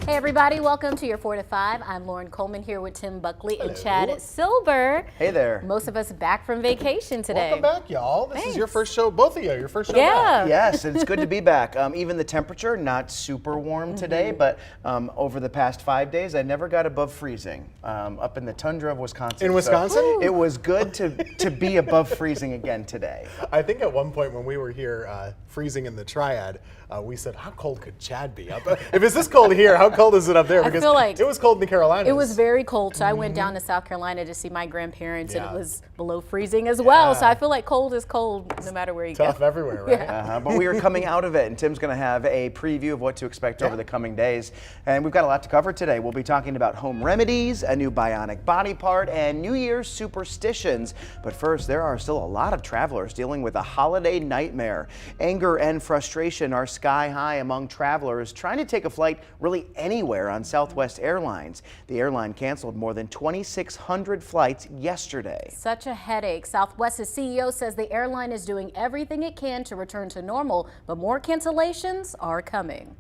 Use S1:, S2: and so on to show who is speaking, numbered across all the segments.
S1: Hey everybody, welcome to your 4 to 5. I'm Lauren Coleman here with Tim Buckley and
S2: Hello.
S1: Chad Silver.
S2: Hey there.
S1: Most of us back from vacation today.
S2: Welcome back, y'all. This
S1: Thanks.
S2: is your first show, both of you, your first show
S1: Yeah.
S2: back.
S3: Yes, it's good to be back. Even the temperature, not super warm today, but over the past 5 days, I never got above freezing up in the tundra of Wisconsin.
S2: In Wisconsin?
S3: So it was good to be above freezing again today.
S2: I think at one point when we were here freezing in the Triad, we said, how cold could Chad be? If it's this cold here, how cold is it up there?
S1: I
S2: Because
S1: feel like
S2: it was cold in the Carolinas.
S1: It was very cold, so I went down to South Carolina to see my grandparents, and
S2: Yeah.
S1: it was below freezing as well. So I feel like cold is cold no matter where you
S2: Tough
S1: go.
S2: everywhere, right?
S3: But we are coming out of it, and Tim's going to have a preview of what to expect over the coming days. And we've got a lot to cover today. We'll be talking about home remedies, a new bionic body part, and New Year's superstitions. But first, there are still a lot of travelers dealing with a holiday nightmare. Anger and frustration are sky high among travelers trying to take a flight really anywhere on Southwest Airlines. The airline canceled more than 2,600 flights yesterday.
S1: Such a headache. Southwest's CEO says the airline is doing everything it can to return to normal, but more cancellations are coming.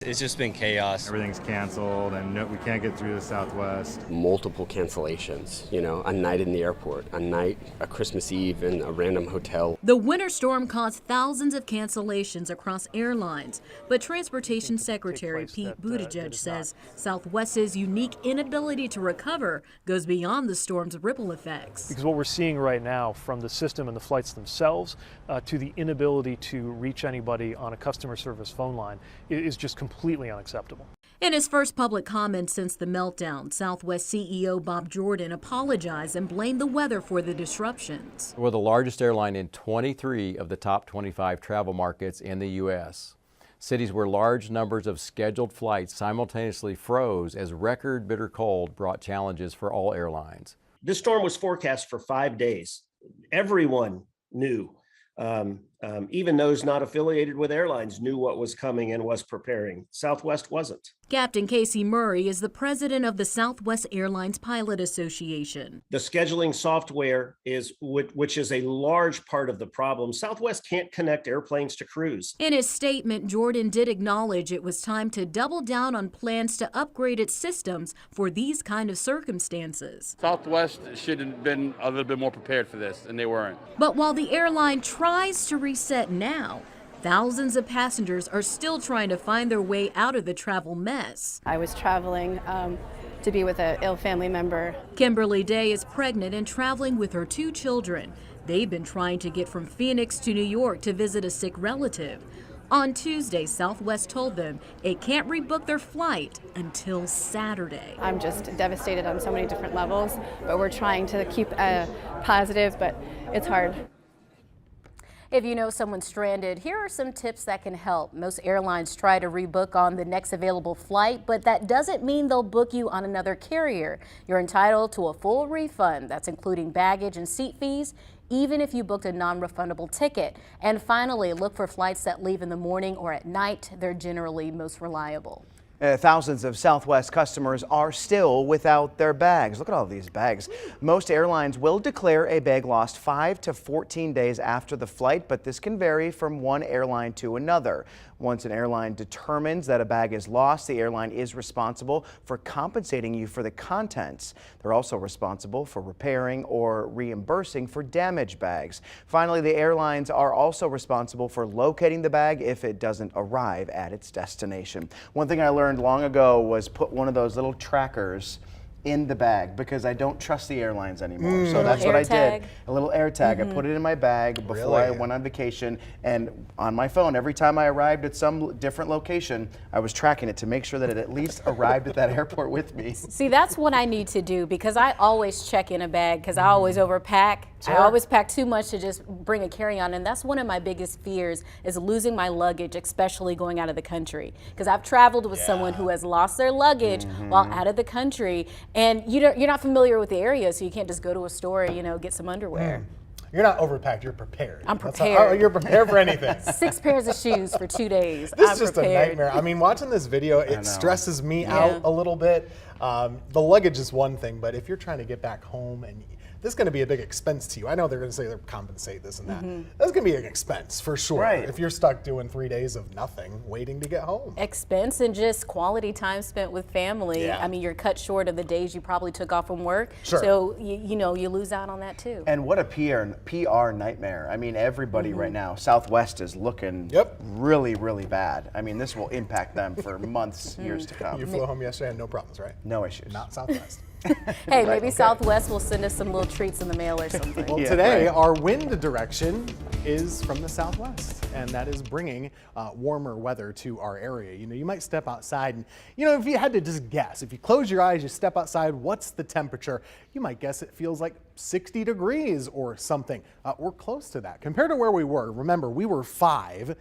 S4: It's just been chaos.
S5: Everything's canceled and we can't get through the Southwest.
S6: Multiple cancellations, a night in the airport, a Christmas Eve in a random hotel.
S7: The winter storm caused thousands of cancellations across airlines, but Transportation Secretary Pete Buttigieg says Southwest's unique inability to recover goes beyond the storm's ripple effects.
S8: Because what we're seeing right now, from the system and the flights themselves to the inability to reach anybody on a customer service phone line, is just completely unacceptable.
S7: In his first public comment since the meltdown, Southwest CEO Bob Jordan apologized and blamed the weather for the disruptions.
S9: We're the largest airline in 23 of the top 25 travel markets in the U.S. Cities where large numbers of scheduled flights simultaneously froze as record bitter cold brought challenges for all airlines.
S10: This storm was forecast for 5 days. Everyone knew. Even those not affiliated with airlines knew what was coming and was preparing. Southwest wasn't.
S7: Captain Casey Murray is the president of the Southwest Airlines Pilot Association.
S10: The scheduling software which is a large part of the problem. Southwest can't connect airplanes to crews.
S7: In his statement, Jordan did acknowledge it was time to double down on plans to upgrade its systems for these kind of circumstances.
S11: Southwest should have been a little bit more prepared for this, and they weren't.
S7: But while the airline tries to reset now, thousands of passengers are still trying to find their way out of the travel mess.
S12: I was traveling to be with an ill family member.
S7: Kimberly Day is pregnant and traveling with her 2 children. They've been trying to get from Phoenix to New York to visit a sick relative. On Tuesday, Southwest told them it can't rebook their flight until Saturday.
S12: I'm just devastated on so many different levels, but we're trying to keep positive, but it's hard.
S1: If you know someone stranded, here are some tips that can help. Most airlines try to rebook on the next available flight, but that doesn't mean they'll book you on another carrier. You're entitled to a full refund. That's including baggage and seat fees, even if you booked a non-refundable ticket. And finally, look for flights that leave in the morning or at night. They're generally most reliable.
S3: Thousands of Southwest customers are still without their bags. Look at all these bags. Most airlines will declare a bag lost 5 to 14 days after the flight, but this can vary from one airline to another. Once an airline determines that a bag is lost, the airline is responsible for compensating you for the contents. They're also responsible for repairing or reimbursing for damaged bags. Finally, the airlines are also responsible for locating the bag if it doesn't arrive at its destination. One thing I learned long ago was put one of those little trackers in the bag because I don't trust the airlines anymore. So that's what I did. A little air tag. I put it in my bag before I went on vacation, and on my phone, every time I arrived at some different location, I was tracking it to make sure that it at least arrived at that airport with me.
S1: See, that's what I need to do because I always check in a bag because I always overpack.
S2: Sure.
S1: I always pack too much to just bring a carry-on, and that's one of my biggest fears is losing my luggage, especially going out of the country. Because I've traveled with someone who has lost their luggage while out of the country, and you're not familiar with the area, so you can't just go to a store, get some underwear.
S2: You're not overpacked, you're prepared.
S1: I'm prepared.
S2: You're prepared for anything.
S1: 6 pairs of shoes for 2 days.
S2: This
S1: I'm
S2: is just
S1: prepared.
S2: a nightmare. I mean, watching this video, it stresses me out a little bit. The luggage is one thing, but if you're trying to get back home and this is going to be a big expense to you. I know they're going to say they're compensate this and that. That's going to be an expense for sure.
S3: Right.
S2: If you're stuck doing 3 days of nothing, waiting to get home.
S1: Expense and just quality time spent with family.
S2: Yeah.
S1: I mean, you're cut short of the days you probably took off from work.
S2: Sure.
S1: So, you know, you lose out on that too.
S3: And what a PR nightmare. I mean, everybody right now, Southwest is looking really, really bad. I mean, this will impact them for months, years to come.
S2: You flew home yesterday and no problems, right?
S3: No issues.
S2: Not Southwest.
S1: Hey, maybe Southwest will send us some little treats in the mail or something.
S2: Well, today our wind direction is from the southwest, and that is bringing warmer weather to our area. You know, you might step outside and, you know, if you had to just guess, if you close your eyes, you step outside, what's the temperature? You might guess it feels like 60 degrees or something. We're close to that. Compared to where we were, remember, we were 5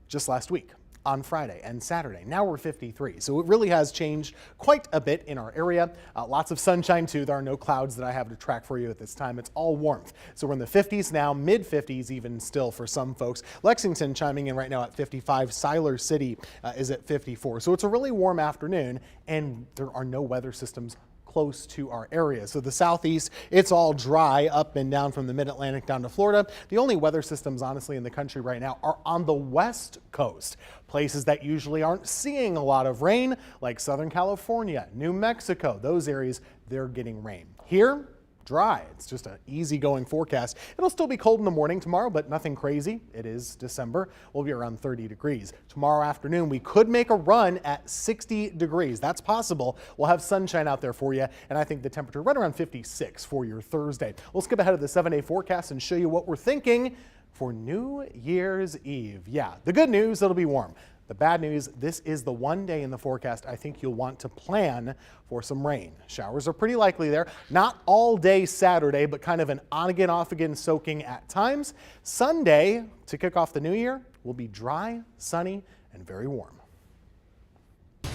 S2: just last week on Friday and Saturday. Now we're 53. So it really has changed quite a bit in our area. Lots of sunshine too. There are no clouds that I have to track for you at this time. It's all warmth. So we're in the 50s now, mid 50s even still for some folks. Lexington chiming in right now at 55. Siler City is at 54. So it's a really warm afternoon and there are no weather systems close to our area. So the southeast, it's all dry up and down from the mid-Atlantic down to Florida. The only weather systems honestly in the country right now are on the west coast. Places that usually aren't seeing a lot of rain, like Southern California, New Mexico, those areas, they're getting rain. Here, dry. It's just an easygoing forecast. It'll still be cold in the morning tomorrow, but nothing crazy. It is December. We'll be around 30 degrees. Tomorrow afternoon, we could make a run at 60 degrees. That's possible. We'll have sunshine out there for you, and I think the temperature right around 56 for your Thursday. We'll skip ahead of the 7-day forecast and show you what we're thinking for New Year's Eve. Yeah, the good news, it'll be warm. The bad news, this is the one day in the forecast I think you'll want to plan for some rain. Showers are pretty likely there. Not all day Saturday, but kind of an on again, off again soaking at times. Sunday, to kick off the new year, will be dry, sunny, and very warm.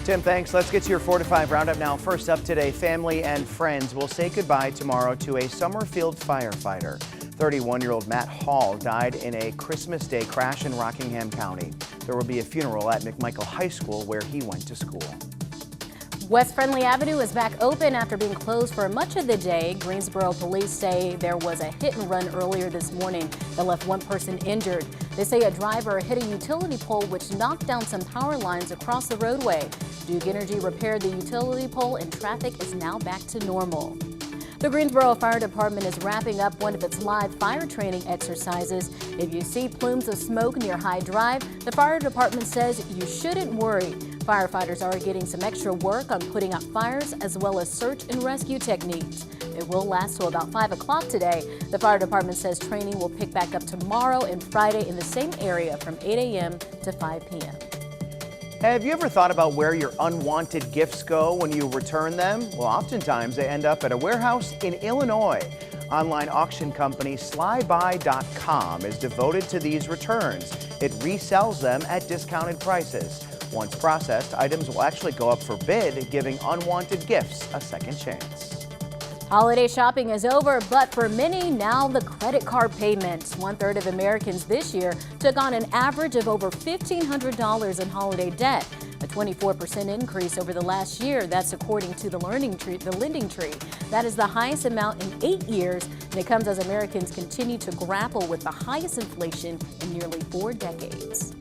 S3: Tim, thanks. Let's get to your 4 to 5 roundup now. First up today, family and friends will say goodbye tomorrow to a Summerfield firefighter. 31-year-old Matt Hall died in a Christmas Day crash in Rockingham County. There will be a funeral at McMichael High School where he went to school.
S1: West Friendly Avenue is back open after being closed for much of the day. Greensboro police say there was a hit and run earlier this morning that left one person injured. They say a driver hit a utility pole which knocked down some power lines across the roadway. Duke Energy repaired the utility pole and traffic is now back to normal. The Greensboro Fire Department is wrapping up one of its live fire training exercises. If you see plumes of smoke near High Drive, the fire department says you shouldn't worry. Firefighters are getting some extra work on putting out fires as well as search and rescue techniques. It will last till about 5 o'clock today. The fire department says training will pick back up tomorrow and Friday in the same area from 8 a.m. to 5 p.m.
S3: Have you ever thought about where your unwanted gifts go when you return them? Well, oftentimes they end up at a warehouse in Illinois. Online auction company Slybuy.com is devoted to these returns. It resells them at discounted prices. Once processed, items will actually go up for bid, giving unwanted gifts a second chance.
S1: Holiday shopping is over, but for many, now the credit card payments. 1/3 of Americans this year took on an average of over $1,500 in holiday debt, a 24% increase over the last year. That's according to the Lending Tree. That is the highest amount in 8 years, and it comes as Americans continue to grapple with the highest inflation in nearly 4 decades.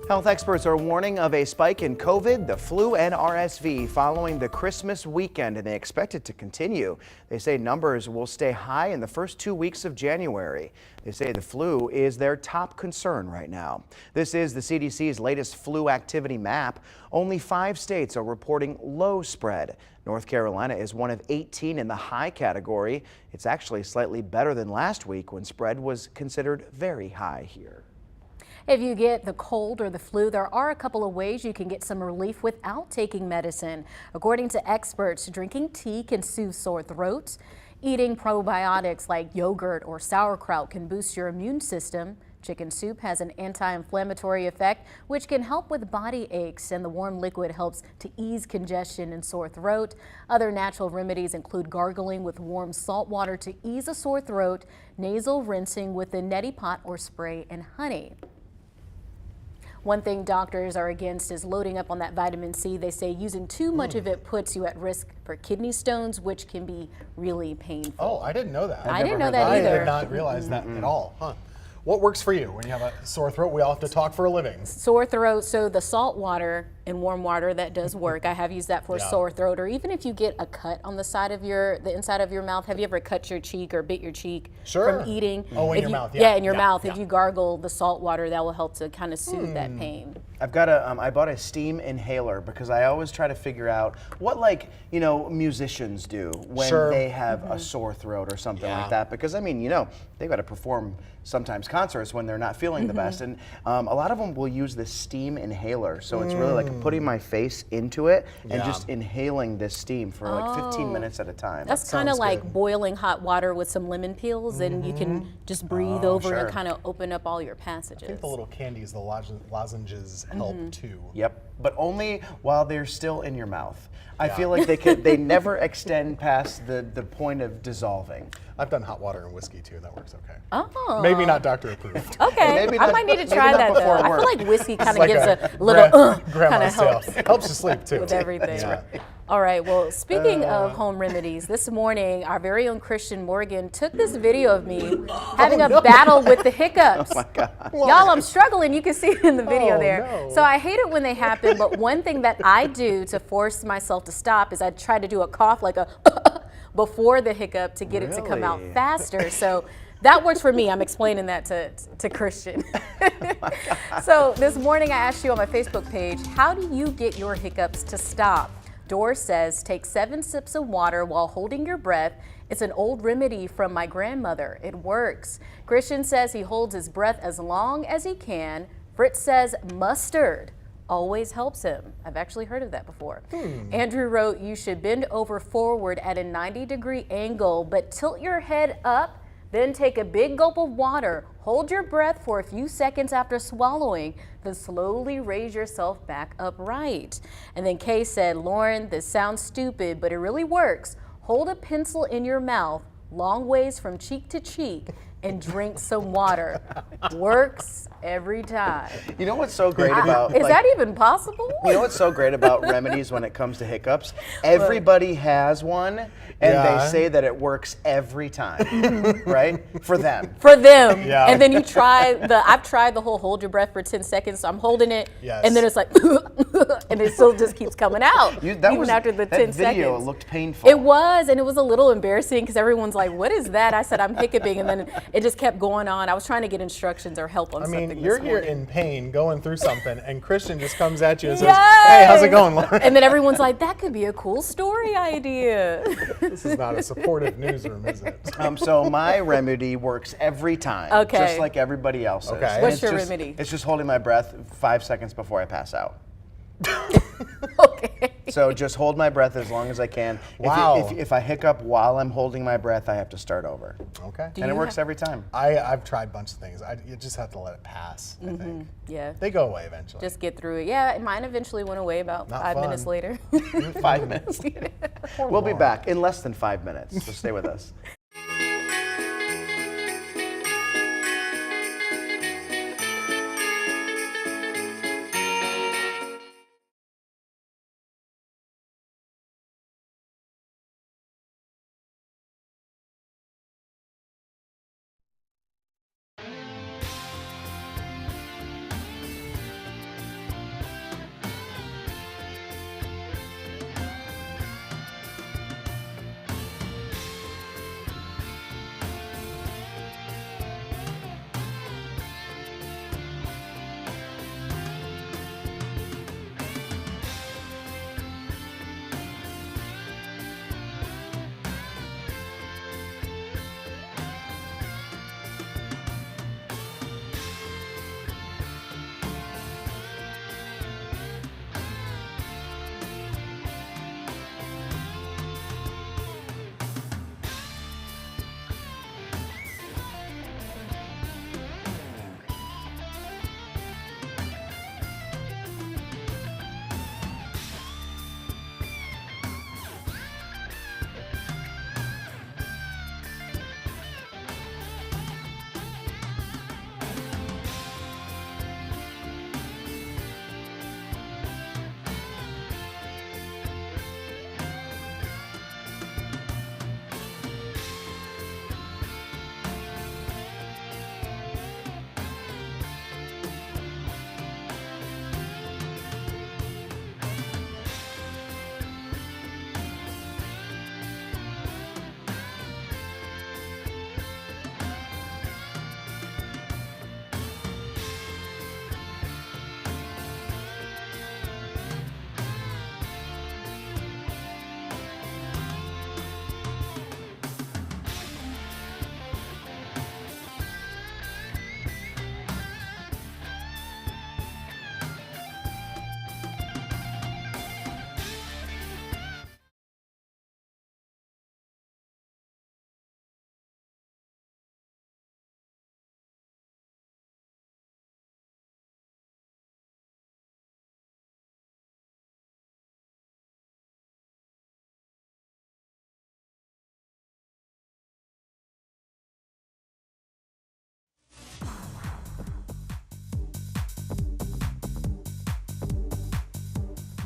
S3: Health experts are warning of a spike in COVID, the flu, and RSV following the Christmas weekend, and they expect it to continue. They say numbers will stay high in the first 2 weeks of January. They say the flu is their top concern right now. This is the CDC's latest flu activity map. Only 5 states are reporting low spread. North Carolina is one of 18 in the high category. It's actually slightly better than last week when spread was considered very high here.
S1: If you get the cold or the flu, there are a couple of ways you can get some relief without taking medicine. According to experts, drinking tea can soothe sore throats. Eating probiotics like yogurt or sauerkraut can boost your immune system. Chicken soup has an anti-inflammatory effect, which can help with body aches, and the warm liquid helps to ease congestion and sore throat. Other natural remedies include gargling with warm salt water to ease a sore throat, nasal rinsing with the neti pot or spray and honey. One thing doctors are against is loading up on that vitamin C. They say using too much of it puts you at risk for kidney stones, which can be really painful.
S2: Oh, I didn't know that.
S1: I didn't know that either.
S2: I did not realize that at all. Huh. What works for you when you have a sore throat? We all have to talk for a living.
S1: Sore throat, so the salt water and warm water, that does work. I have used that for sore throat, or even if you get a cut on the side of the inside of your mouth. Have you ever cut your cheek or bit your cheek from eating?
S2: Oh, in your mouth.
S1: Yeah, in your mouth. If you gargle the salt water, that will help to kind of soothe that pain.
S3: I've got I bought a steam inhaler because I always try to figure out what, like, musicians do when they have a sore throat or something like that. Because I mean, they've got to perform sometimes concerts when they're not feeling the best, and a lot of them will use this steam inhaler. So it's really like putting my face into it and just inhaling this steam for like 15 minutes at a time.
S1: That's kind of like boiling hot water with some lemon peels, and you can just breathe over and kind of open up all your passages.
S2: I think the little candies, the lozenges, help too.
S3: Yep, but only while they're still in your mouth. I feel like they never extend past the point of dissolving.
S2: I've done hot water and whiskey too, and that works okay.
S1: Oh.
S2: Maybe not doctor approved.
S1: Okay, I might need to try that though. I feel like whiskey kind of gives a little kind of helps.
S2: Helps you sleep too.
S1: With everything. All right, well, speaking of home remedies, this morning our very own Christian Morgan took this video of me having a battle with the hiccups.
S3: Oh my God.
S1: Y'all, I'm struggling. You can see it in the video there. So I hate it when they happen, but one thing that I do to force myself to stop is I try to do a cough like a before the hiccup to get it to come out faster. So that works for me. I'm explaining that to Christian. So this morning I asked you on my Facebook page, how do you get your hiccups to stop? Doris says, take 7 sips of water while holding your breath. It's an old remedy from my grandmother. It works. Christian says he holds his breath as long as he can. Fritz says mustard always helps him. I've actually heard of that before. Andrew wrote, you should bend over forward at a 90-degree angle, but tilt your head up. Then take a big gulp of water, hold your breath for a few seconds after swallowing, then slowly raise yourself back upright. And then Kay said, Lauren, this sounds stupid, but it really works. Hold a pencil in your mouth, long ways from cheek to cheek, and drink some water. Works every time.
S3: You know what's so great about...
S1: Is that even possible?
S3: You know what's so great about remedies when it comes to hiccups? Everybody has one, and they say that it works every time, right? For them.
S1: For them. Yeah. And then you try I've tried the whole hold your breath for 10 seconds, so I'm holding it, and then it's like, and it still just keeps coming out, even after the 10 seconds.
S3: That video looked painful.
S1: It was, and it was a little embarrassing because everyone's like, what is that? I said, I'm hiccuping, and then it just kept going on. I was trying to get instructions or help on something.
S2: You're here in pain, going through something, and Christian just comes at you and says, hey, how's it going, Lauren?
S1: And then everyone's like, that could be a cool story idea.
S2: This is not a supportive newsroom, is it?
S3: So my remedy works every time, just like everybody else's.
S2: Okay.
S1: What's your remedy?
S3: It's just holding my breath 5 seconds before I pass out.
S1: Okay.
S3: So just hold my breath as long as I can.
S2: Wow.
S3: If I hiccup while I'm holding my breath, I have to start over.
S2: Okay.
S3: And it works every time.
S2: I've tried a bunch of things. You just have to let it pass, I think.
S1: Yeah.
S2: They go away eventually.
S1: Just get through it. Yeah, mine eventually went away about 5 minutes later.
S3: 5 minutes. We'll be back in less than 5 minutes, so stay with us.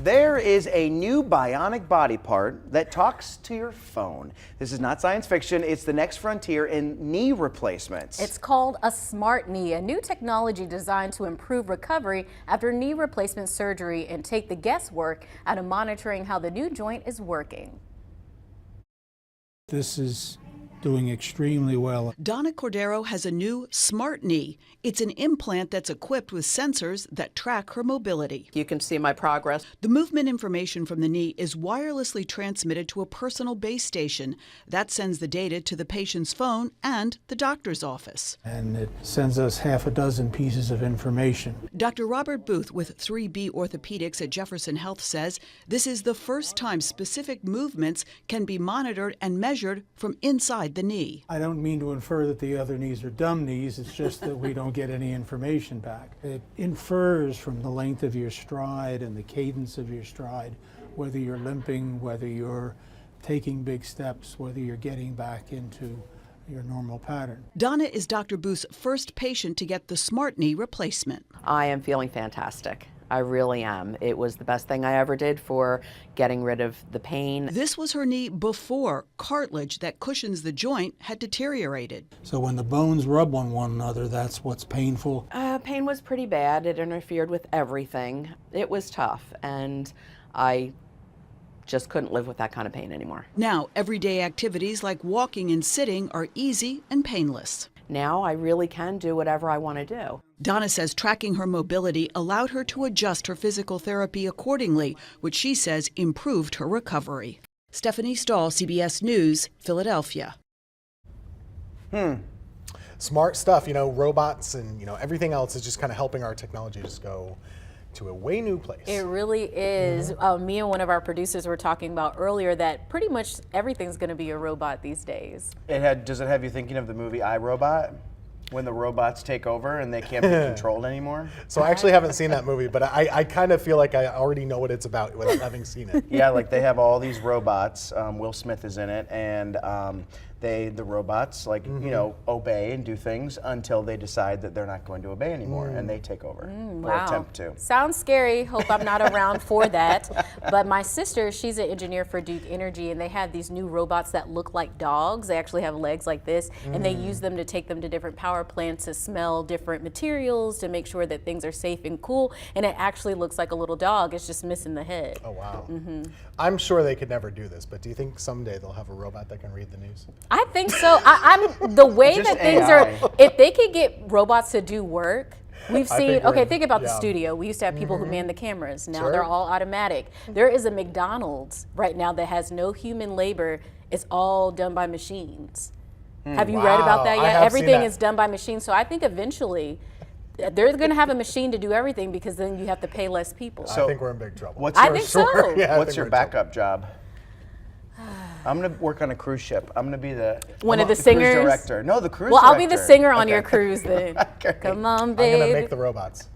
S3: There is a new bionic body part that talks to your phone. This is not science fiction. It's the next frontier in knee replacements.
S1: It's called a smart knee, a new technology designed to improve recovery after knee replacement surgery and take the guesswork out of monitoring how the new joint is working.
S13: This is doing extremely well.
S14: Donna Cordero has a new smart knee. It's an implant that's equipped with sensors that track her mobility.
S15: You can see my progress.
S14: The movement information from the knee is wirelessly transmitted to a personal base station. That sends the data to the patient's phone and the doctor's office.
S13: And it sends us half a dozen pieces of information.
S14: Dr. Robert Booth with 3B Orthopedics at Jefferson Health says this is the first time specific movements can be monitored and measured from inside the knee.
S13: I don't mean to infer that the other knees are dumb knees, it's just that we don't get any information back. It infers from the length of your stride and the cadence of your stride, whether you're limping, whether you're taking big steps, whether you're getting back into your normal pattern.
S14: Donna is Dr. Booth's first patient to get the smart knee replacement.
S15: I am feeling fantastic. I really am. It was the best thing I ever did for getting rid of the pain.
S14: This was her knee before cartilage that cushions the joint had deteriorated.
S13: So when the bones rub on one another, that's what's painful?
S15: Pain was pretty bad. It interfered with everything. It was tough, and I just couldn't live with that kind of pain anymore.
S14: Now, everyday activities like walking and sitting are easy and painless.
S15: Now I really can do whatever I want to do.
S14: Donna says tracking her mobility allowed her to adjust her physical therapy accordingly, which she says improved her recovery. Stephanie Stahl, CBS News, Philadelphia.
S2: Smart stuff, robots and, everything else is just kind of helping our technology just go to a way new place.
S1: It really is. Me and one of our producers were talking about earlier that pretty much everything's going to be a robot these days.
S3: Does it have you thinking of the movie I, Robot? When the robots take over and they can't be controlled anymore?
S2: So I actually haven't seen that movie, but I kind of feel like I already know what it's about without having seen it.
S3: Yeah, like they have all these robots. Will Smith is in it, and the robots obey and do things until they decide that they're not going to obey anymore, and they take over or attempt to.
S1: Sounds scary. Hope I'm not around for that. But my sister, she's an engineer for Duke Energy, and they have these new robots that look like dogs. They actually have legs like this, and they use them to take them to different power plants to smell different materials to make sure that things are safe and cool. And it actually looks like a little dog. It's just missing the head.
S2: Oh, wow. I'm sure they could never do this, but do you think someday they'll have a robot that can read the news?
S1: I think so. I'm the way
S3: Just
S1: that things
S3: AI.
S1: are. If they could get robots to do work, we've
S2: I
S1: seen.
S2: think we're
S1: Okay,
S2: in-
S1: think about the
S2: yeah.
S1: studio. We used to have people who man the cameras. Now
S2: Sure.
S1: they're all automatic. There is a McDonald's right now that has no human labor. It's all done by machines. Have you read about that
S2: Wow, I
S1: yet?
S2: have seen
S1: Everything
S2: that.
S1: is done by machines. So I think eventually they're going to have a machine to do everything because then you have to pay less people.
S2: I think we're in big trouble.
S3: What's
S1: I
S3: your
S1: think so.
S2: Yeah, I
S3: What's
S2: think
S3: your
S2: we're in trouble.
S3: backup job? I'm gonna work on a cruise ship. I'm gonna be
S1: One of the
S3: cruise
S1: singers?
S3: director. No, the cruise
S1: Well,
S3: director.
S1: I'll be the singer on your
S3: Okay.
S1: cruise then.
S3: Okay.
S1: Come on,
S2: I'm going to
S1: babe.
S2: make the robots.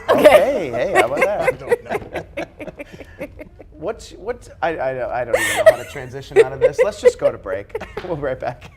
S3: Okay, hey, how about that?
S2: I don't know.
S3: What's I don't even know how to transition out of this. Let's just go to break. We'll be right back.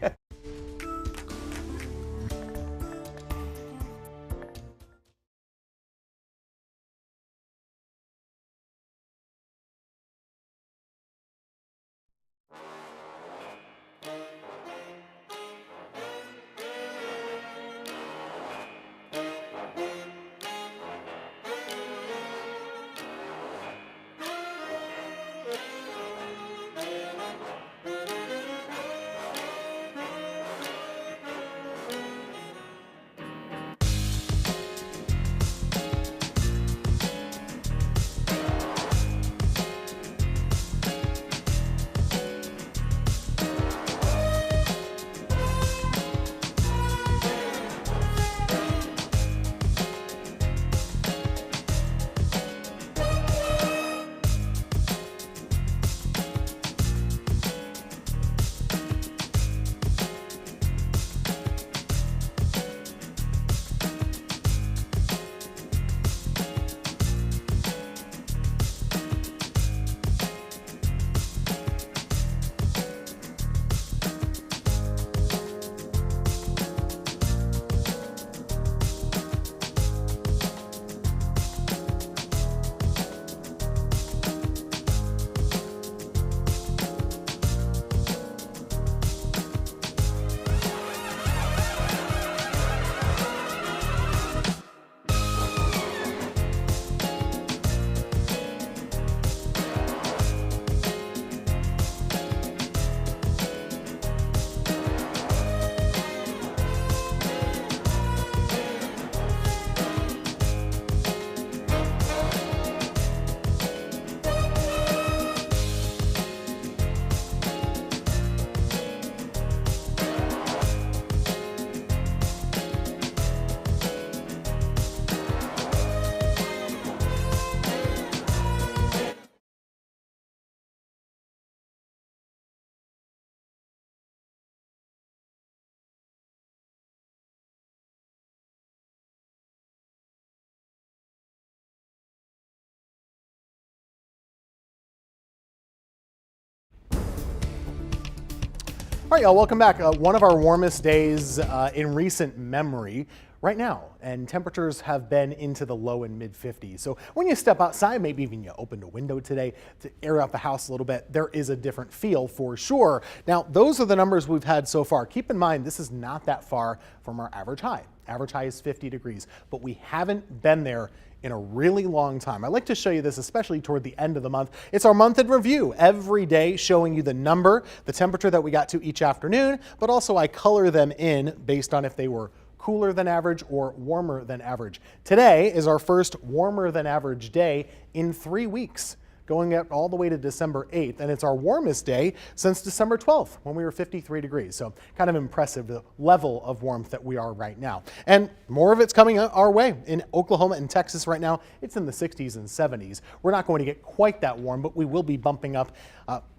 S2: All right, y'all, welcome back. One of our warmest days in recent memory right now, and temperatures have been into the low and mid 50s. So when you step outside, maybe even you opened a window today to air out the house a little bit, there is a different feel for sure. Now, those are the numbers we've had so far. Keep in mind, this is not that far from our average high. Average high is 50 degrees, but we haven't been there in a really long time. I like to show you this, especially toward the end of the month. It's our month in review, every day showing you the number, the temperature that we got to each afternoon, but also I color them in based on if they were cooler than average or warmer than average. Today is our first warmer than average day in 3 weeks, going up all the way to December 8th, and it's our warmest day since December 12th when we were 53 degrees. So kind of impressive, the level of warmth that we are right now. And more of it's coming our way. In Oklahoma and Texas right now, it's in the 60s and 70s. We're not going to get quite that warm, but we will be bumping up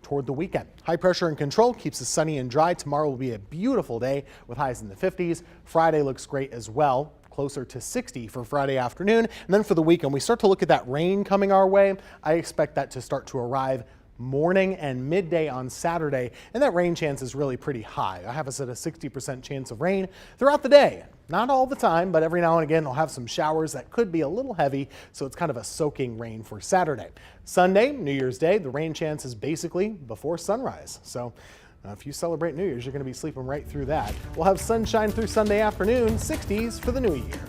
S2: toward the weekend. High pressure in control keeps us sunny and dry. Tomorrow will be a beautiful day with highs in the 50s. Friday looks great as well, closer to 60 for Friday afternoon. And then for the weekend, we start to look at that rain coming our way. I expect that to start to arrive morning and midday on Saturday, and that rain chance is really pretty high. I have us at a 60% chance of rain throughout the day. Not all the time, but every now and again, I'll have some showers that could be a little heavy, so it's kind of a soaking rain for Saturday. Sunday, New Year's Day, the rain chance is basically before sunrise. So if you celebrate New Year's, you're going to be sleeping right through that. We'll have sunshine through Sunday afternoon, 60s for the new year.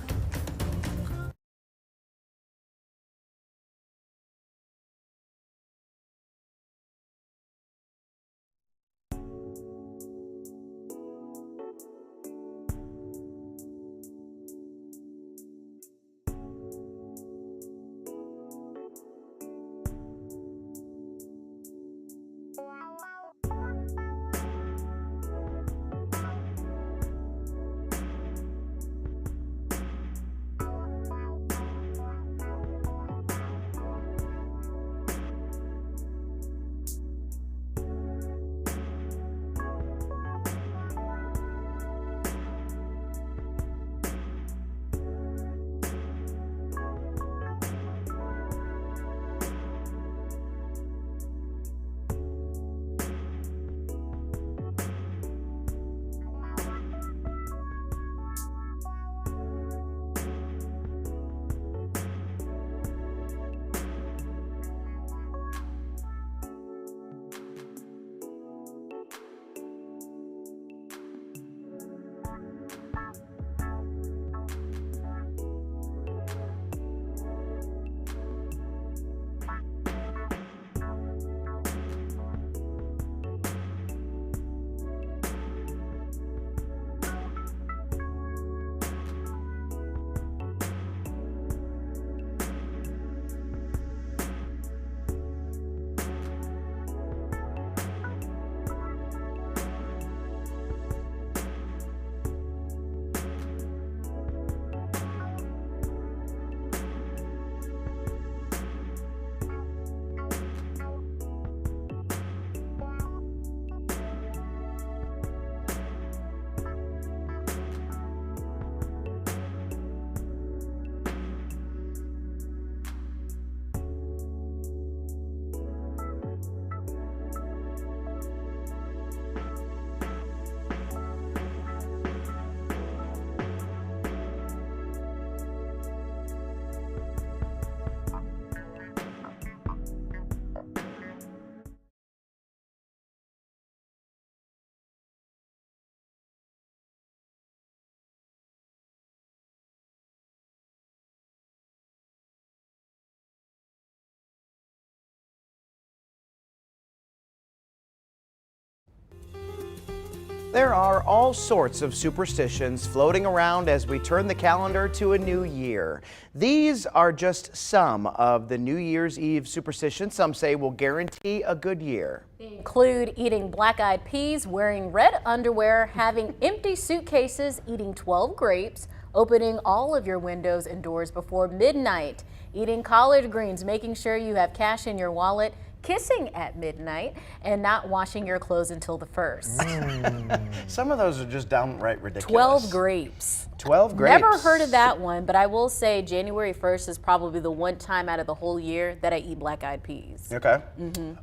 S3: There are all sorts of superstitions floating around as we turn the calendar to a new year. These are just some of the New Year's Eve superstitions some say will guarantee a good year.
S1: They include eating black-eyed peas, wearing red underwear, having empty suitcases, eating 12 grapes, opening all of your windows and doors before midnight, eating collard greens, making sure you have cash in your wallet, kissing at midnight, and not washing your clothes until the 1st.
S3: Some of those are just downright ridiculous.
S1: 12 grapes.
S3: 12 grapes.
S1: Never heard of that one, but I will say January 1st is probably the one time out of the whole year that I eat black-eyed peas.
S3: Okay.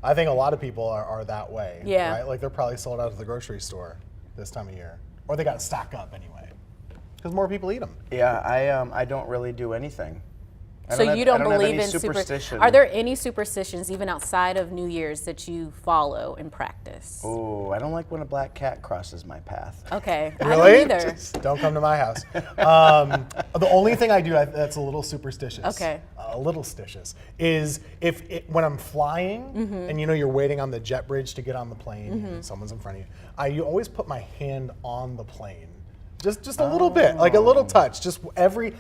S2: I think a lot of people are that way.
S1: Yeah.
S2: Right? Like they're probably sold out at the grocery store this time of year. Or they got to stock up anyway. Because more people eat them.
S3: Yeah, I don't really do anything.
S1: So you don't believe in
S3: superstition.
S1: Are there any superstitions, even outside of New Year's, that you follow and practice?
S3: Oh, I don't like when a black cat crosses my path.
S1: Okay,
S2: Really?
S1: I don't either.
S2: Just don't come to my house. The only thing I do that's a little superstitious.
S1: Okay.
S2: A little stitious is when I'm flying and you're waiting on the jet bridge to get on the plane and someone's in front of you, you always put my hand on the plane. Just a little bit, like a little touch, just every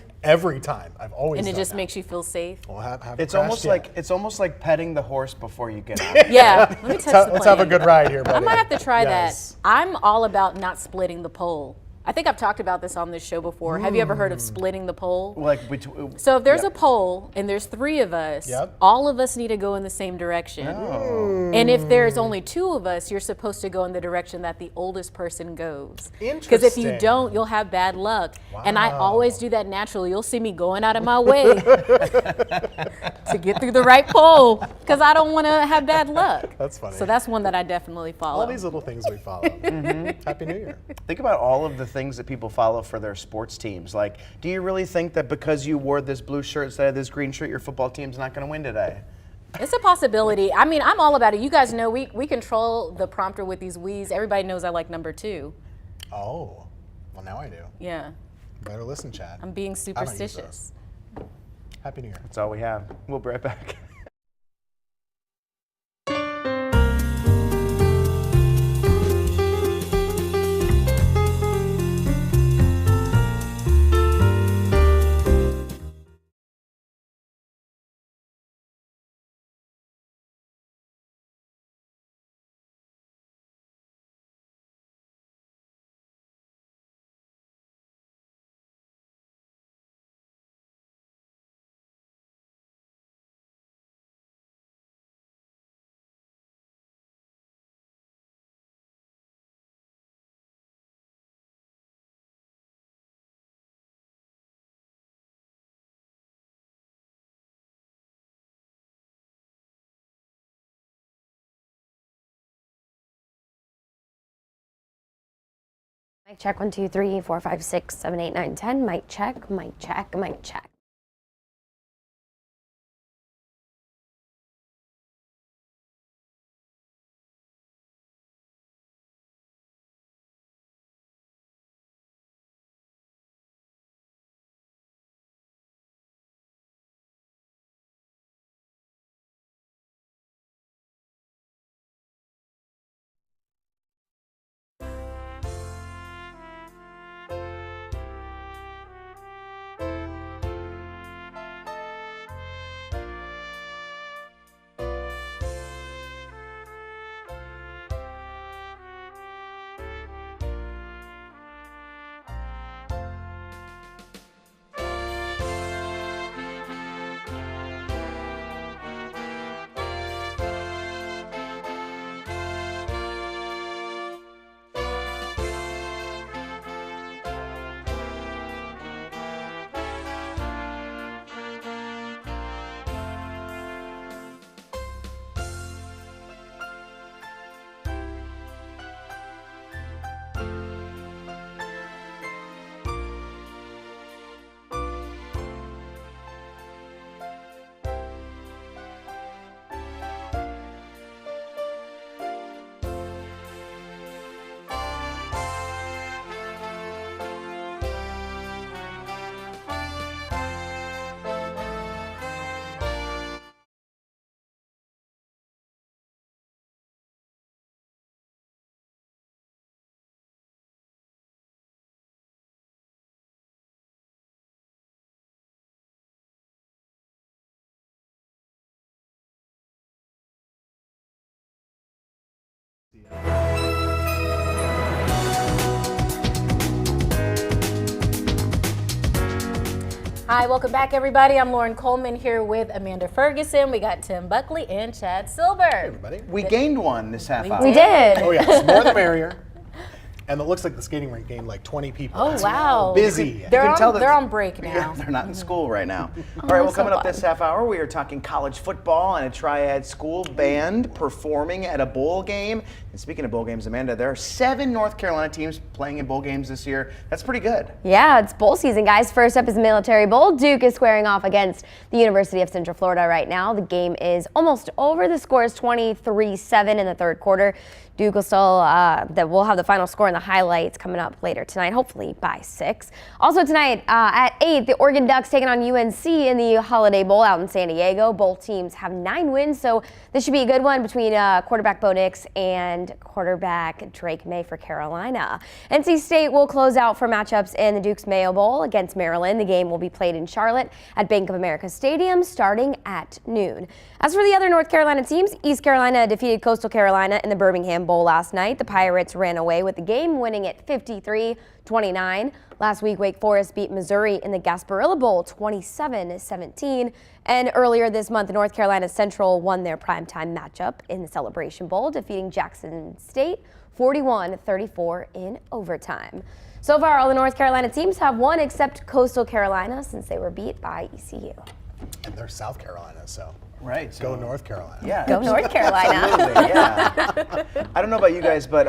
S2: time. I've always
S1: And it
S2: done
S1: just
S2: that.
S1: makes you feel safe.
S2: Well, haven't
S3: It's
S2: crashed
S3: almost
S2: yet.
S3: like petting the horse before you get on.
S1: Yeah, let me touch the
S2: Let's have a
S1: plane.
S2: good ride here, buddy.
S1: I might have to try
S2: Yes.
S1: that. I'm all about not splitting the pole. I think I've talked about this on this show before. Have you ever heard of splitting the pole?
S3: Like
S1: So if there's a pole and there's 3 of us, all of us need to go in the same direction. And if there's only 2 of us, you're supposed to go in the direction that the oldest person goes. Because if you don't, you'll have bad luck. And I always do that naturally. You'll see me going out of my way to get through the right pole because I don't want to have bad luck.
S2: That's funny.
S1: So that's one that I definitely follow.
S2: All these little things we follow. Happy New Year.
S3: Think about all of the things that people follow for their sports teams. Like, do you really think that because you wore this blue shirt instead of this green shirt, your football team's not going to win today?
S1: It's a possibility. I mean, I'm all about it. You guys know we control the prompter with these Wii's. Everybody knows I like number 2.
S2: Oh, well now I do.
S1: Yeah.
S2: Better listen, Chad.
S1: I'm being
S2: I don't use
S1: superstitious.
S2: those. Happy New Year.
S3: That's all we have. We'll be right back.
S16: Mic check 1 2 3 4 5 6 7 8 9 10. Mic check. Mic check. Mic check.
S1: Hi, welcome back, everybody. I'm Lauren Coleman here with Amanda Ferguson. We got Tim Buckley and Chad Silver. Hey,
S2: everybody.
S3: We gained one this half hour.
S16: We did.
S2: Oh, yes. More the merrier. And it looks like the skating rink gained like 20 people.
S1: Oh, wow.
S2: Busy.
S1: They're on break now.
S3: Yeah, they're not in school right now. All right, well, coming up this half hour, we are talking college football and a triad school band performing at a bowl game. And speaking of bowl games, Amanda, there are 7 North Carolina teams playing in bowl games this year. That's pretty good.
S16: Yeah, it's bowl season, guys. First up is the Military Bowl. Duke is squaring off against the University of Central Florida right now. The game is almost over. The score is 23-7 in the third quarter. Duke will still, we'll have the final score and the highlights coming up later tonight, hopefully by 6. Also tonight at 8, the Oregon Ducks taking on UNC in the Holiday Bowl out in San Diego. Both teams have 9 wins, so this should be a good one between quarterback Bo Nix and quarterback Drake May for Carolina. NC State will close out for matchups in the Duke's Mayo Bowl against Maryland. The game will be played in Charlotte at Bank of America Stadium starting at noon. As for the other North Carolina teams, East Carolina defeated Coastal Carolina in the Birmingham Bowl last night. The Pirates ran away with the game, winning it 53-29. Last week, Wake Forest beat Missouri in the Gasparilla Bowl 27-17. And earlier this month, North Carolina Central won their primetime matchup in the Celebration Bowl, defeating Jackson State 41-34 in overtime. So far, all the North Carolina teams have won except Coastal Carolina since they were beat by ECU.
S2: And they're South Carolina, so.
S3: Right.
S2: So go North Carolina.
S3: Yeah.
S16: Go North Carolina.
S3: Absolutely, yeah. I don't know about you guys, but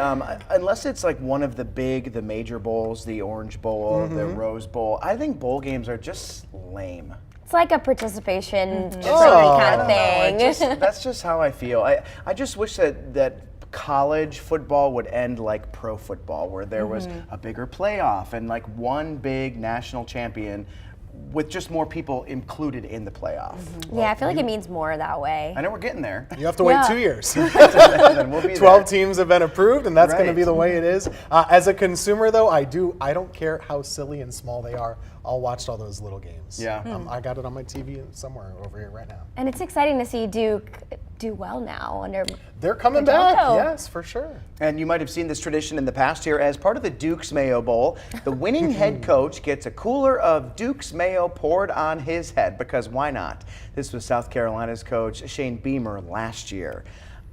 S3: unless it's like one of the major bowls, the Orange Bowl, the Rose Bowl, I think bowl games are just lame.
S16: It's like a participation trophy kind of thing.
S3: That's just how I feel. I just wish that college football would end like pro football, where there was a bigger playoff and like one big national champion with just more people included in the playoff.
S16: Yeah, I feel like it means more that way.
S3: I know we're getting there.
S2: You have to wait 2 years.
S3: Then we'll be
S2: 12 teams have been approved, and that's going to be the
S3: Right.
S2: way it is. As a consumer, though, I don't care how silly and small they are. I'll watch all those little games.
S3: Yeah.
S2: I got it on my TV somewhere over here right now.
S16: And it's exciting to see Duke do well now under.
S2: They're coming back, yes, for sure.
S3: And you might have seen this tradition in the past here. As part of the Duke's Mayo Bowl, the winning head coach gets a cooler of Duke's Mayo poured on his head, because why not? This was South Carolina's coach, Shane Beamer, last year.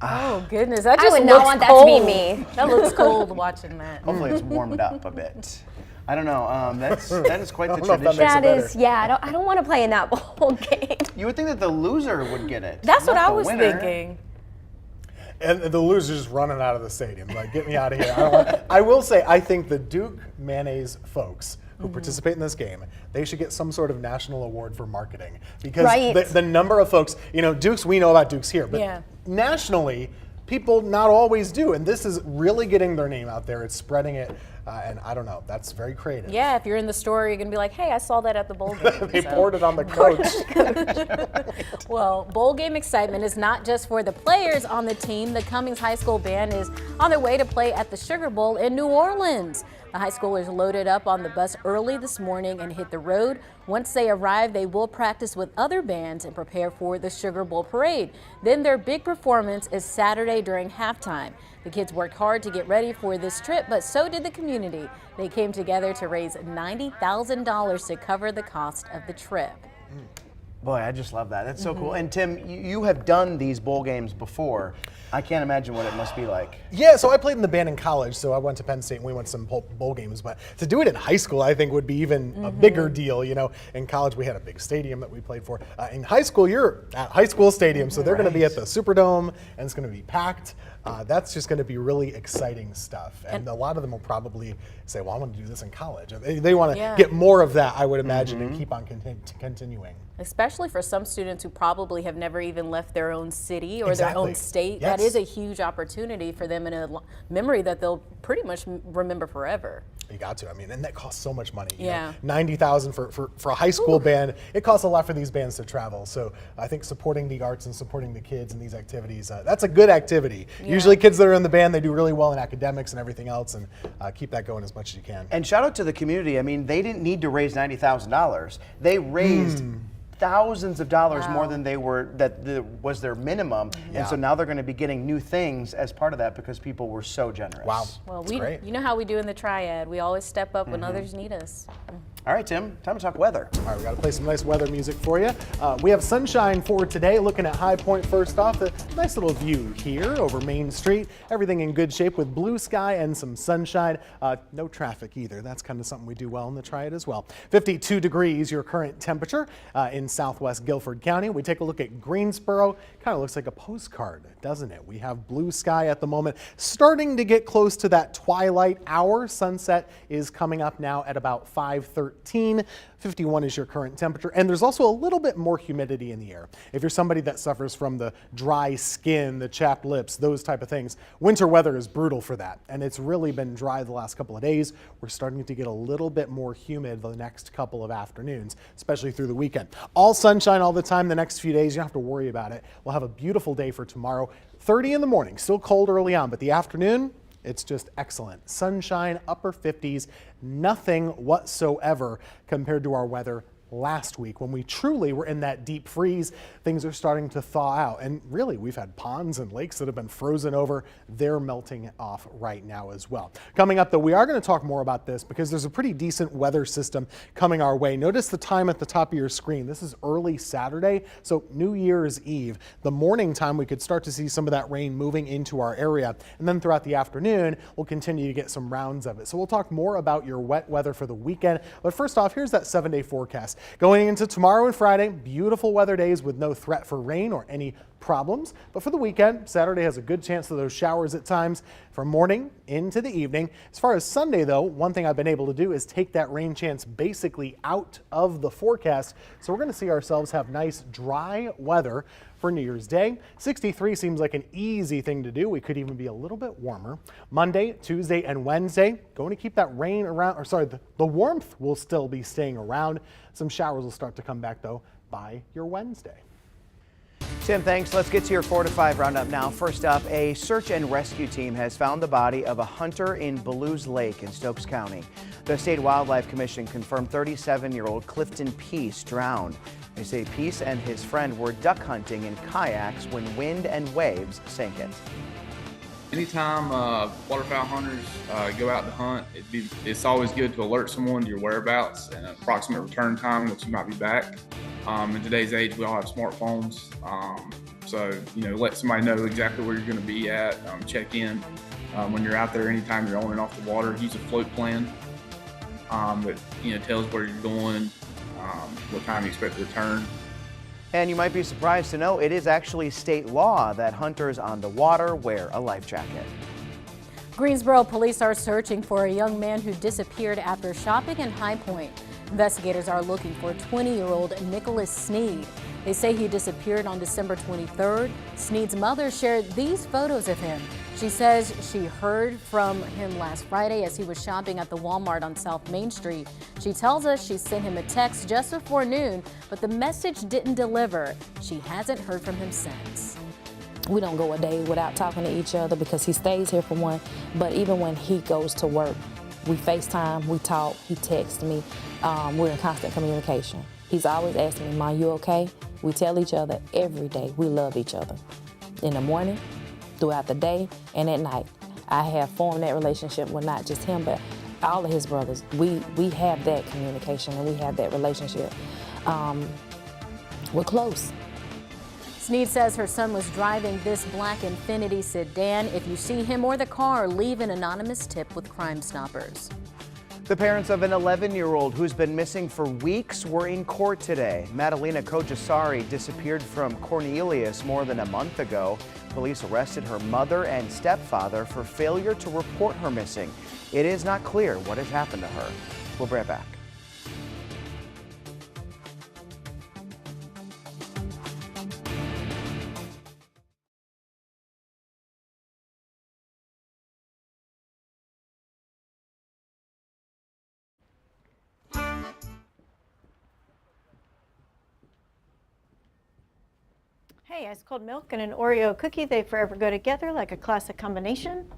S1: Oh, goodness. That
S16: I
S1: just
S16: would
S1: looks
S16: not want
S1: cold.
S16: that to be me.
S1: That looks cold watching that.
S3: Hopefully it's warmed up a bit. I don't know. That is quite the tradition.
S16: That is, yeah. I don't want to play in that bowl game.
S3: You would think that the loser would get it.
S1: That's what
S3: not
S1: I
S3: the
S1: was
S3: winner.
S1: thinking.
S2: And the loser's just running out of the stadium. Like, get me out of here. I will say, I think the Duke mayonnaise folks who participate in this game, they should get some sort of national award for marketing. Because the number of folks, Dukes, we know about Dukes here, but nationally, people not always do. And this is really getting their name out there. It's spreading it. And I don't know, that's very creative.
S1: Yeah, if you're in the store, you're going to be like, hey, I saw that at the bowl game.
S2: They poured it on the coach.
S1: Well, bowl game excitement is not just for the players on the team. The Cummings High School band is on their way to play at the Sugar Bowl in New Orleans. The high schoolers loaded up on the bus early this morning and hit the road. Once they arrive, they will practice with other bands and prepare for the Sugar Bowl parade. Then their big performance is Saturday during halftime. The kids worked hard to get ready for this trip, but so did the community. They came together to raise $90,000 to cover the cost of the trip.
S3: Boy, I just love that. That's so cool. And Tim, you have done these bowl games before. I can't imagine what it must be like.
S2: Yeah, so I played in the band in college, so I went to Penn State and we went to some bowl games, but to do it in high school I think would be even a bigger deal. In college we had a big stadium that we played for. In high school, you're at high school stadium, so they're going to be at the Superdome and it's going to be packed. That's just going to be really exciting stuff. And a lot of them will probably say, well, I want to do this in college. They want to get more of that, I would imagine, and keep on continuing.
S1: Especially for some students who probably have never even left their own city or their own state.
S2: Yes.
S1: That is a huge opportunity for them and a memory that they'll pretty much remember forever.
S2: You got to. I mean, and that costs so much money.
S1: Yeah.
S2: $90,000 for a high school band. It costs a lot for these bands to travel. So I think supporting the arts and supporting the kids in these activities, that's a good activity. Yeah. Usually kids that are in the band, they do really well in academics and everything else, and keep that going as much as you can.
S3: And shout out to the community. I mean, they didn't need to raise $90,000. They raised thousands of dollars more than they were, was their minimum. And so now they're going to be getting new things as part of that because people were so generous.
S2: Wow.
S1: Well,
S2: That's great.
S1: You know how we do in the triad. We always step up when others need us.
S3: All right, Tim, time to talk weather.
S2: All right, we got to play some nice weather music for you. We have sunshine for today. Looking at High Point first off, a nice little view here over Main Street. Everything in good shape with blue sky and some sunshine. No traffic either. That's kind of something we do well in the Triad as well. 52 degrees, your current temperature in southwest Guilford County. We take a look at Greensboro. Kind of looks like a postcard, doesn't it? We have blue sky at the moment, starting to get close to that twilight hour. Sunset is coming up now at about 5:13. 51 is your current temperature, and there's also a little bit more humidity in the air. If you're somebody that suffers from the dry skin, the chapped lips, those type of things, winter weather is brutal for that, and it's really been dry the last couple of days. We're starting to get a little bit more humid the next couple of afternoons, especially through the weekend. All sunshine all the time the next few days. You don't have to worry about it. We'll have a beautiful day for tomorrow. 30 in the morning, still cold early on, but the afternoon, it's just excellent. Sunshine, upper 50s, nothing whatsoever compared to our weather last week when we truly were in that deep freeze. Things are starting to thaw out, and really we've had ponds and lakes that have been frozen over. They're melting off right now as well. Coming up though, we are going to talk more about this because there's a pretty decent weather system coming our way. Notice the time at the top of your screen. This is early Saturday, so New Year's Eve. The morning time we could start to see some of that rain moving into our area, and then throughout the afternoon we'll continue to get some rounds of it. So we'll talk more about your wet weather for the weekend, but first off, here's that 7-day forecast. Going into tomorrow and Friday, beautiful weather days with no threat for rain or any problems. But for the weekend, Saturday has a good chance of those showers at times from morning into the evening. As far as Sunday though, one thing I've been able to do is take that rain chance basically out of the forecast. So we're going to see ourselves have nice dry weather for New Year's Day. 63 seems like an easy thing to do. We could even be a little bit warmer. Monday, Tuesday, and Wednesday, going to keep that rain around, or sorry, the warmth will still be staying around. Some showers will start to come back though by your Wednesday.
S3: Tim, thanks. Let's get to your 4 to 5 roundup now. First up, a search and rescue team has found the body of a hunter in Ballew's Lake in Stokes County. The State Wildlife Commission confirmed 37-year-old Clifton Peace drowned. They say Peace and his friend were duck hunting in kayaks when wind and waves sank it.
S17: Anytime waterfowl hunters go out to hunt, it's always good to alert someone to your whereabouts and approximate return time that you might be back. In today's age, we all have smartphones, so let somebody know exactly where you're going to be at. Check in when you're out there. Anytime you're on and off the water, use a float plan that tells where you're going, what time you expect to return.
S3: And you might be surprised to know it is actually state law that hunters on the water wear a life jacket.
S1: Greensboro police are searching for a young man who disappeared after shopping in High Point. Investigators are looking for 20-year-old Nicholas Sneed. They say he disappeared on December 23rd. Sneed's mother shared these photos of him. She says she heard from him last Friday as he was shopping at the Walmart on South Main Street. She tells us she sent him a text just before noon, but the message didn't deliver. She hasn't heard from him since.
S18: We don't go a day without talking to each other because he stays here for one, but even when he goes to work, we FaceTime, we talk, he texts me. We're in constant communication. He's always asking me, "Mom, you okay?" We tell each other every day we love each other. In the morning, throughout the day, and at night. I have formed that relationship with not just him, but all of his brothers. We have that communication and we have that relationship. We're close.
S1: Sneed says her son was driving this black Infiniti sedan. If you see him or the car, leave an anonymous tip with Crime Stoppers.
S3: The parents of an 11-year-old who's been missing for weeks were in court today. Madalena Kojasari disappeared from Cornelius more than a month ago. Police arrested her mother and stepfather for failure to report her missing. It is not clear what has happened to her. We'll be right back.
S19: Hey, ice cold milk and an Oreo cookie, they forever go together like a classic combination.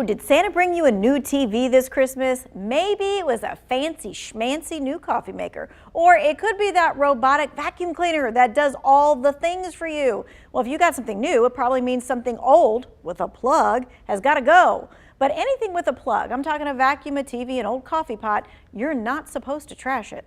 S19: Ooh, did Santa bring you a new TV this Christmas? Maybe it was a fancy schmancy new coffee maker. Or it could be that robotic vacuum cleaner that does all the things for you. Well, if you got something new, it probably means something old with a plug has got to go. But anything with a plug, I'm talking a vacuum, a TV, an old coffee pot, you're not supposed to trash it.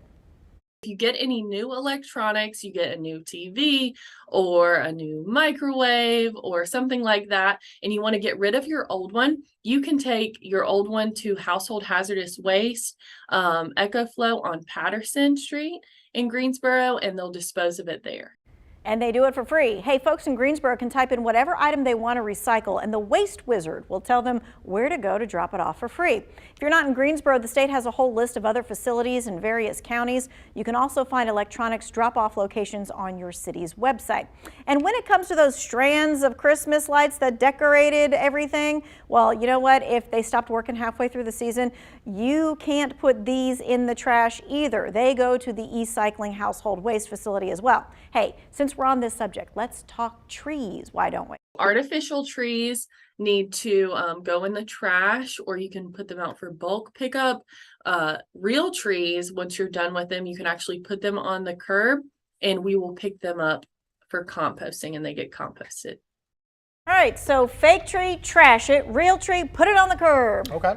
S20: If you get any new electronics, you get a new TV or a new microwave or something like that, and you want to get rid of your old one, you can take your old one to Household Hazardous Waste, EcoFlow on Patterson Street in Greensboro, and they'll dispose of it there.
S19: And they do it for free. Hey, folks in Greensboro can type in whatever item they want to recycle, and the Waste Wizard will tell them where to go to drop it off for free. If you're not in Greensboro, the state has a whole list of other facilities in various counties. You can also find electronics drop-off locations on your city's website. And when it comes to those strands of Christmas lights that decorated everything, well, you know what? If they stopped working halfway through the season, you can't put these in the trash either. They go to the e-cycling household waste facility as well. Hey, since we're on this subject, let's talk trees, why don't we?
S20: Artificial trees need to go in the trash, or you can put them out for bulk pickup. Real trees, once you're done with them, you can actually put them on the curb and we will pick them up for composting and they get composted.
S19: All right, so fake tree, trash it. Real tree, put it on the curb.
S2: Okay.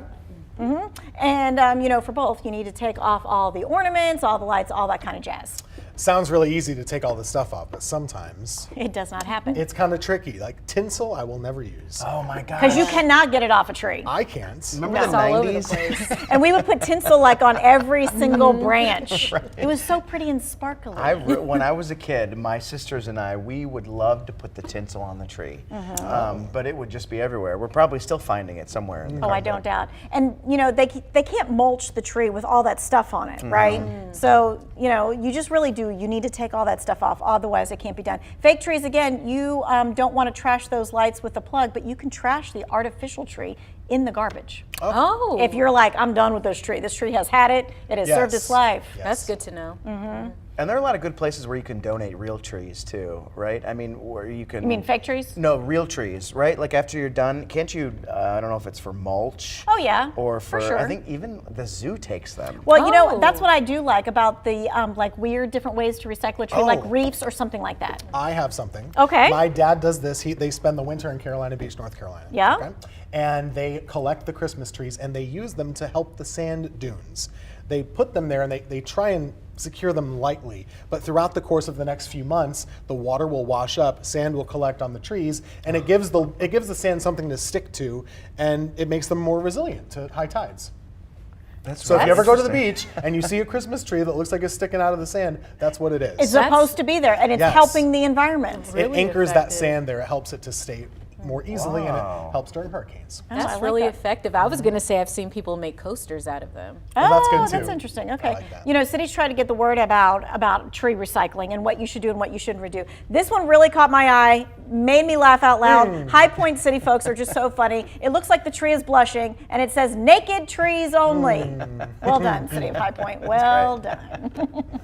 S19: And, you know, for both, you need to take off all the ornaments, all the lights, all that kind of jazz.
S2: Sounds really easy to take all this stuff off, but sometimes
S19: it does not happen.
S2: It's kind of tricky. Like tinsel, I will never use.
S3: Oh my God.
S19: Because you cannot get it off a tree.
S2: I can't.
S3: Remember the 90s?
S19: And we would put tinsel like on every single branch. Right. It was so pretty and sparkly.
S3: When I was a kid, my sisters and I, we would love to put the tinsel on the tree, but it would just be everywhere. We're probably still finding it somewhere.
S19: Oh, I don't doubt. And you know, they can't mulch the tree with all that stuff on it, right? So, you know, you just really do. You need to take all that stuff off, otherwise it can't be done. Fake trees, again, you don't want to trash those lights with the plug, but you can trash the artificial tree in the garbage.
S1: Oh.
S19: If you're like, I'm done with this tree has had it, it has served its life.
S2: Yes.
S1: That's good to know.
S3: And there are a lot of good places where you can donate real trees too, right? I mean, where you can...
S19: You mean fake trees?
S3: No, real trees, right? Like after you're done, can't you, I don't know if it's for mulch.
S19: Oh yeah,
S3: or for
S19: sure.
S3: I think even the zoo takes them.
S19: Well, you know, that's what I do like about the like weird different ways to recycle a tree, like reefs or something like that.
S2: I have something.
S19: Okay.
S2: My dad does this. They spend the winter in Carolina Beach, North Carolina.
S19: Yeah.
S2: Okay? And they collect the Christmas trees and they use them to help the sand dunes. They put them there and they try and secure them lightly, but throughout the course of the next few months, the water will wash up, sand will collect on the trees, and it gives the sand something to stick to, and it makes them more resilient to high tides. So if you ever go to the beach and you see a Christmas tree that looks like it's sticking out of the sand, that's what it is.
S19: It's supposed to be there, and it's helping the environment.
S2: It anchors that sand there. It helps it to stay more easily, and it helps during hurricanes.
S1: That's really effective. I was going to say I've seen people make coasters out of them.
S19: Oh,
S2: that's good too.
S19: That's interesting. Okay. You know, cities try to get the word about tree recycling and what you should do and what you shouldn't do. This one really caught my eye, made me laugh out loud. High Point City folks are just so funny. It looks like the tree is blushing, and it says naked trees only. Well done, City of High Point. Well done.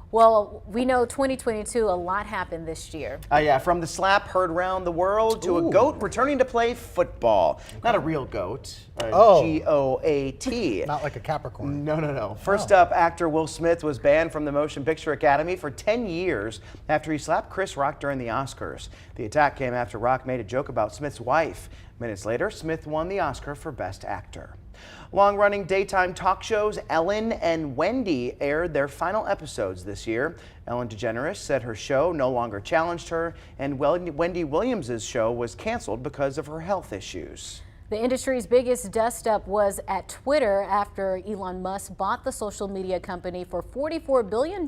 S1: Well, we know 2022, a lot happened this year.
S3: Yeah, from the slap heard around the world to a goat returning to play football. Not a real goat, G-O-A-T.
S2: Not like a Capricorn.
S3: No. First up, actor Will Smith was banned from the Motion Picture Academy for 10 years after he slapped Chris Rock during the Oscars. The attack came after Rock made a joke about Smith's wife. Minutes later, Smith won the Oscar for Best Actor. Long-running daytime talk shows Ellen and Wendy aired their final episodes this year. Ellen DeGeneres said her show no longer challenged her, and Wendy Williams' show was canceled because of her health issues.
S1: The industry's biggest dust-up was at Twitter after Elon Musk bought the social media company for $44 billion.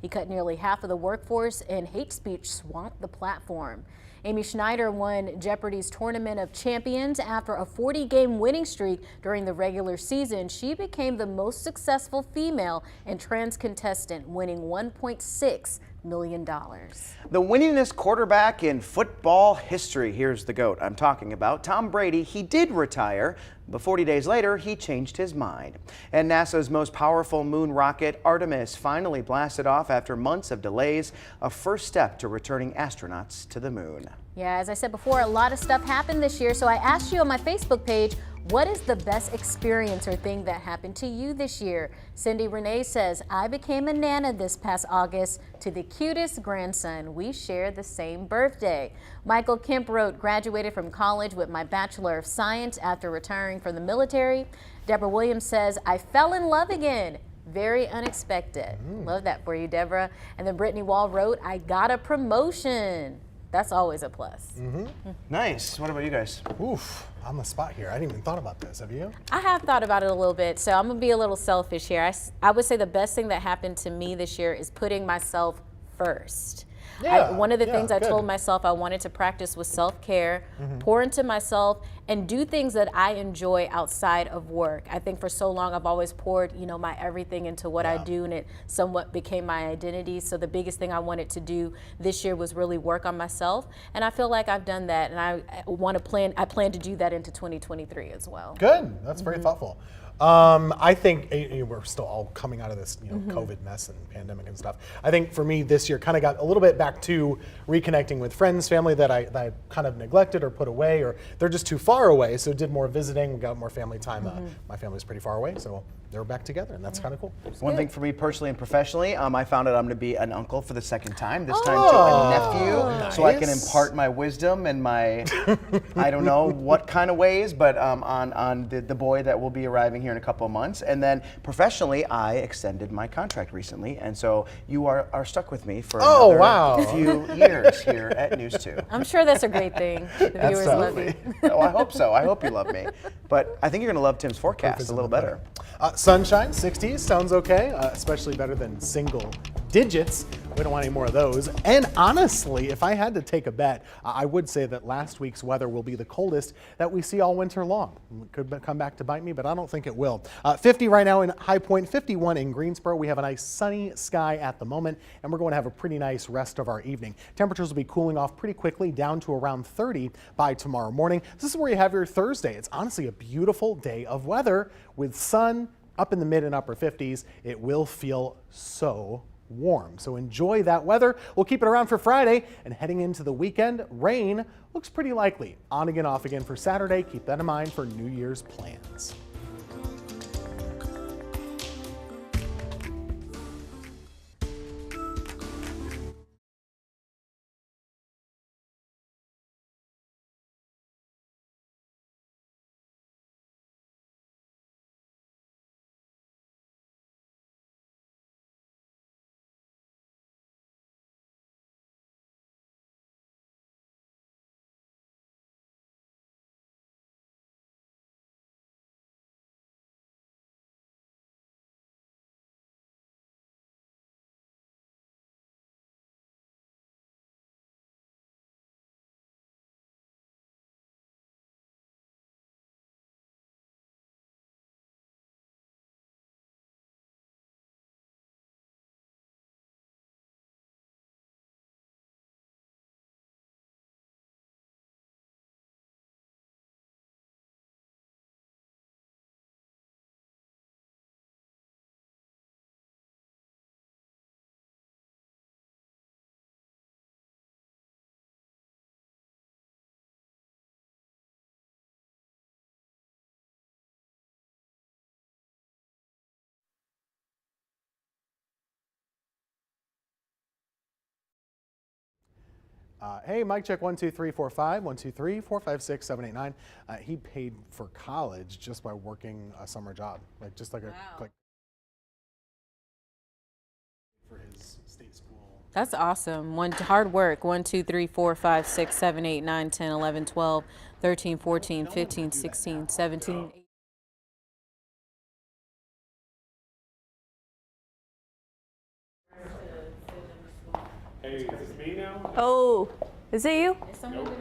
S1: He cut nearly half of the workforce, and hate speech swamped the platform. Amy Schneider won Jeopardy's Tournament of Champions after a 40-game winning streak during the regular season. She became the most successful female and trans contestant, winning $1.6 million.
S3: The winningest quarterback in football history. Here's the GOAT I'm talking about. Tom Brady, he did retire, but 40 days later, he changed his mind. And NASA's most powerful moon rocket, Artemis, finally blasted off after months of delays, a first step to returning astronauts to the moon.
S1: Yeah, as I said before, a lot of stuff happened this year, so I asked you on my Facebook page, what is the best experience or thing that happened to you this year? Cindy Renee says, I became a Nana this past August to the cutest grandson. We share the same birthday. Michael Kemp wrote, graduated from college with my Bachelor of Science after retiring from the military. Deborah Williams says, I fell in love again. Very unexpected. Love that for you, Deborah. And then Brittany Wall wrote, I got a promotion. That's always a plus.
S3: Nice. What about you guys?
S2: Oof, on the spot here. I hadn't even thought about this. Have you?
S1: I have thought about it a little bit, so I'm gonna be a little selfish here. I would say the best thing that happened to me this year is putting myself first. One of the things I told myself I wanted to practice was self-care, pour into myself, and do things that I enjoy outside of work. I think for so long I've always poured, my everything into what I do, and it somewhat became my identity. So the biggest thing I wanted to do this year was really work on myself, and I feel like I've done that, and I plan to do that into 2023 as well.
S2: Good. That's very thoughtful. I think we're still all coming out of this COVID mess and pandemic and stuff. I think for me this year kind of got a little bit back to reconnecting with friends, family that I kind of neglected or put away, or they're just too far away. So did more visiting, we got more family time. My family's pretty far away, so they're back together, and that's kind of cool.
S3: One thing for me personally and professionally, I found out I'm going to be an uncle for the second time, this time to a nephew, so I can impart my wisdom and my, I don't know what kind of ways, but on the boy that will be arriving here in a couple of months. And then professionally, I extended my contract recently, and so you are stuck with me for another few years here at News 2.
S1: I'm sure that's a great thing. The viewers love you.
S3: Oh, I hope so. I hope you love me. But I think you're going to love Tim's forecast a little better.
S2: Sunshine, 60s, sounds okay, especially better than single digits. We don't want any more of those. And honestly, if I had to take a bet, I would say that last week's weather will be the coldest that we see all winter long. It could come back to bite me, but I don't think it will. 50 right now in High Point, 51 in Greensboro. We have a nice sunny sky at the moment, and we're going to have a pretty nice rest of our evening. Temperatures will be cooling off pretty quickly, down to around 30 by tomorrow morning. This is where you have your Thursday. It's honestly a beautiful day of weather with sun up in the mid and upper 50s. It will feel so warm. So enjoy that weather. We'll keep it around for Friday, and heading into the weekend, rain looks pretty likely. On again, off again for Saturday. Keep that in mind for New Year's plans. Hey, mic check 1 2 3 4 5 1 2 3 4 5 6 7 8 9. He paid for college just by working a summer job, like just like for his state school.
S1: That's awesome. Hard work. 1 2 3 4 5 6 7 8 9 10 11 12 13 14 15 16 17 18.
S21: Hey, is this me now?
S22: Oh, is it you?
S21: Nope.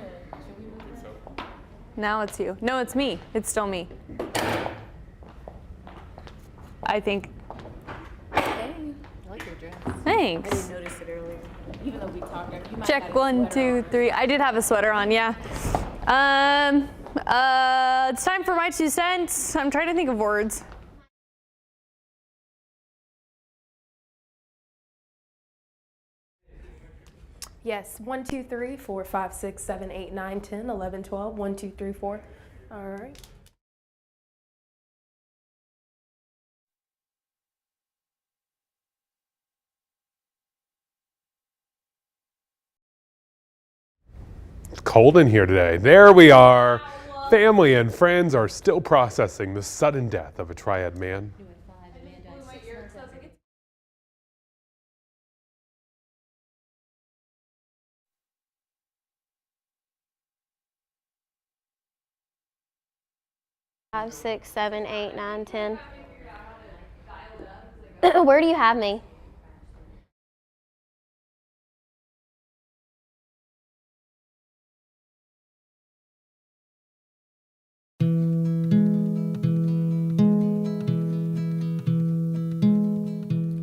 S22: Now it's you. No, it's me. It's still me. I think.
S1: Hey, I like your dress.
S22: Thanks.
S1: I didn't notice it earlier. Even though we talked, you might
S22: Check
S1: have a
S22: 1 2 3. I did have a sweater on, yeah. It's time for my 2 cents. I'm trying to think of words.
S23: Yes, 1 2 3 4 5 6 7 8 9 10 11 12 1 2 3 4. All right.
S21: It's cold in here today. There we are. Family and friends are still processing the sudden death of a triad man.
S16: Five, 6, 7, 8, 9, 10. Where do you have me?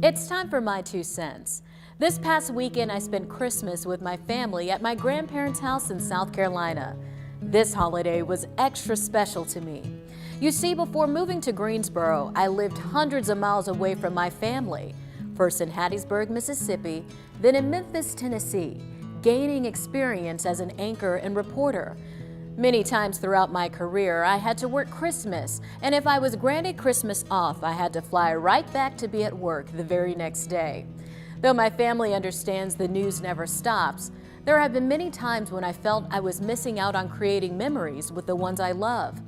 S1: It's time for my 2 cents. This past weekend, I spent Christmas with my family at my grandparents' house in South Carolina. This holiday was extra special to me. You see, before moving to Greensboro, I lived hundreds of miles away from my family. First in Hattiesburg, Mississippi, then in Memphis, Tennessee, gaining experience as an anchor and reporter. Many times throughout my career, I had to work Christmas, and if I was granted Christmas off, I had to fly right back to be at work the very next day. Though my family understands the news never stops, there have been many times when I felt I was missing out on creating memories with the ones I love.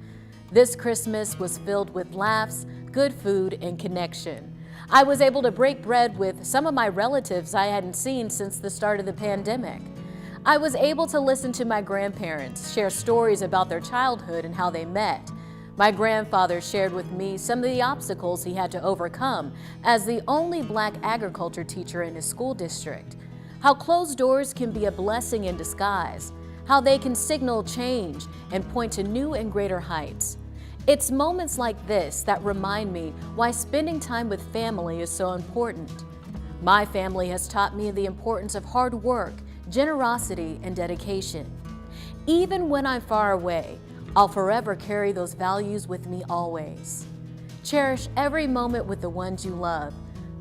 S1: This Christmas was filled with laughs, good food, and connection. I was able to break bread with some of my relatives I hadn't seen since the start of the pandemic. I was able to listen to my grandparents share stories about their childhood and how they met. My grandfather shared with me some of the obstacles he had to overcome as the only Black agriculture teacher in his school district. How closed doors can be a blessing in disguise, how they can signal change and point to new and greater heights. It's moments like this that remind me why spending time with family is so important. My family has taught me the importance of hard work, generosity, and dedication. Even when I'm far away, I'll forever carry those values with me always. Cherish every moment with the ones you love,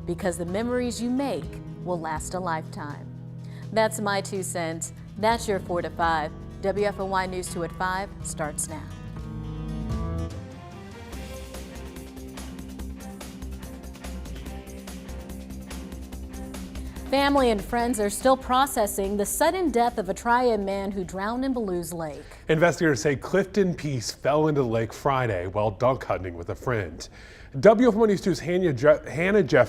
S1: because the memories you make will last a lifetime. That's my 2 cents. That's your 4 to 5. WFOY News 2 at 5 starts now. Family and friends are still processing the sudden death of a triad man who drowned in Ballew's Lake.
S21: Investigators say Clifton Peace fell into the lake Friday while duck hunting with a friend. WFOY News 2's Hannah Jeff